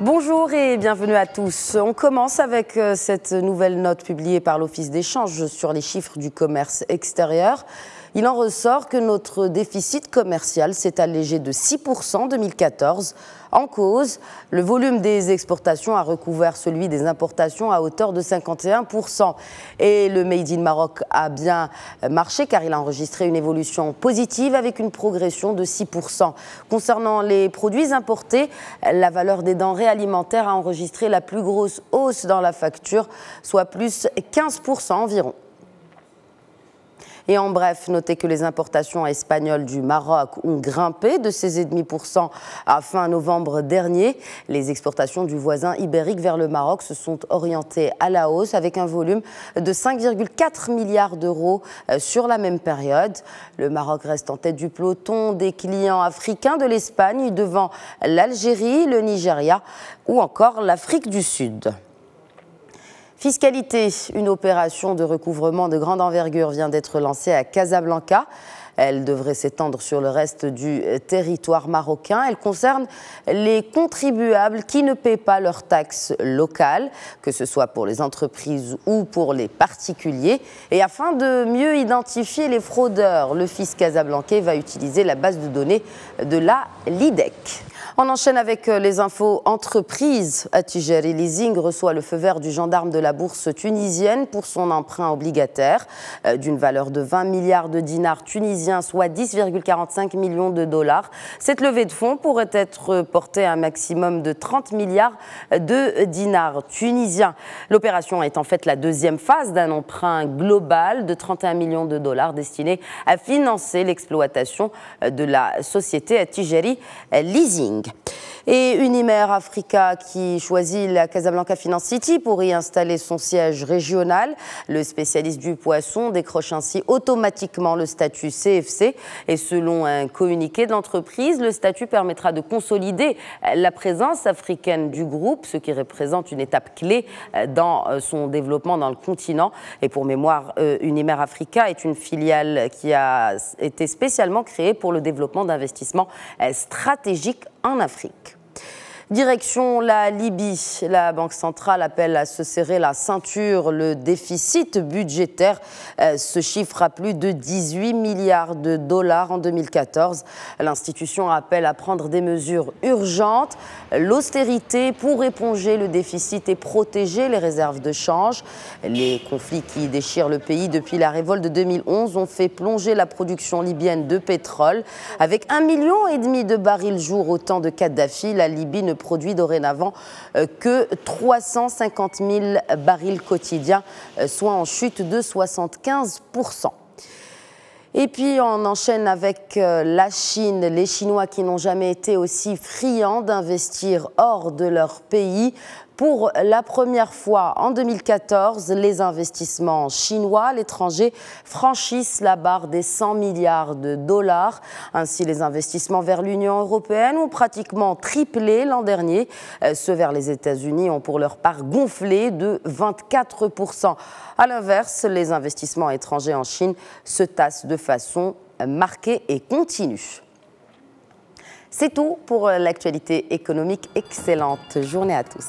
Bonjour et bienvenue à tous. On commence avec cette nouvelle note publiée par l'Office d'échange sur les chiffres du commerce extérieur. Il en ressort que notre déficit commercial s'est allégé de 6% en 2014. En cause, le volume des exportations a recouvert celui des importations à hauteur de 51%. Et le Made in Maroc a bien marché car il a enregistré une évolution positive avec une progression de 6%. Concernant les produits importés, la valeur des denrées alimentaires a enregistré la plus grosse hausse dans la facture, soit plus 15% environ. Et en bref, notez que les importations espagnoles du Maroc ont grimpé de 16,5% à fin novembre dernier. Les exportations du voisin ibérique vers le Maroc se sont orientées à la hausse avec un volume de 5,4 milliards d'euros sur la même période. Le Maroc reste en tête du peloton des clients africains de l'Espagne devant l'Algérie, le Nigeria ou encore l'Afrique du Sud. Fiscalité, une opération de recouvrement de grande envergure vient d'être lancée à Casablanca. Elle devrait s'étendre sur le reste du territoire marocain. Elle concerne les contribuables qui ne paient pas leurs taxes locales, que ce soit pour les entreprises ou pour les particuliers. Et afin de mieux identifier les fraudeurs, le fisc casablancais va utiliser la base de données de la LIDEC. On enchaîne avec les infos entreprises. Attijari Leasing reçoit le feu vert du gendarme de la bourse tunisienne pour son emprunt obligataire d'une valeur de 20 milliards de dinars tunisiens, soit 10,45 millions de dollars. Cette levée de fonds pourrait être portée à un maximum de 30 milliards de dinars tunisiens. L'opération est en fait la deuxième phase d'un emprunt global de 31 millions de dollars destiné à financer l'exploitation de la société Attijari Leasing. Et Unimer Africa qui choisit la Casablanca Finance City pour y installer son siège régional. Le spécialiste du poisson décroche ainsi automatiquement le statut CFC. Et selon un communiqué de l'entreprise, le statut permettra de consolider la présence africaine du groupe, ce qui représente une étape clé dans son développement dans le continent. Et pour mémoire, Unimer Africa est une filiale qui a été spécialement créée pour le développement d'investissements stratégiques en Afrique. Direction la Libye, la Banque centrale appelle à se serrer la ceinture. Le déficit budgétaire se chiffre à plus de 18 milliards de dollars en 2014. L'institution appelle à prendre des mesures urgentes, l'austérité pour éponger le déficit et protéger les réserves de change. Les conflits qui déchirent le pays depuis la révolte de 2011 ont fait plonger la production libyenne de pétrole. Avec 1,5 million de barils jour au temps de Kadhafi, la Libye ne produit dorénavant que 350 000 barils quotidiens, soit en chute de 75%. Et puis on enchaîne avec la Chine, les Chinois qui n'ont jamais été aussi friands d'investir hors de leur pays. Pour la première fois en 2014, les investissements chinois à l'étranger franchissent la barre des 100 milliards de dollars. Ainsi, les investissements vers l'Union européenne ont pratiquement triplé l'an dernier. Ceux vers les États-Unis ont pour leur part gonflé de 24%. À l'inverse, les investissements étrangers en Chine se tassent de façon marquée et continue. C'est tout pour l'actualité économique. Excellente journée à tous.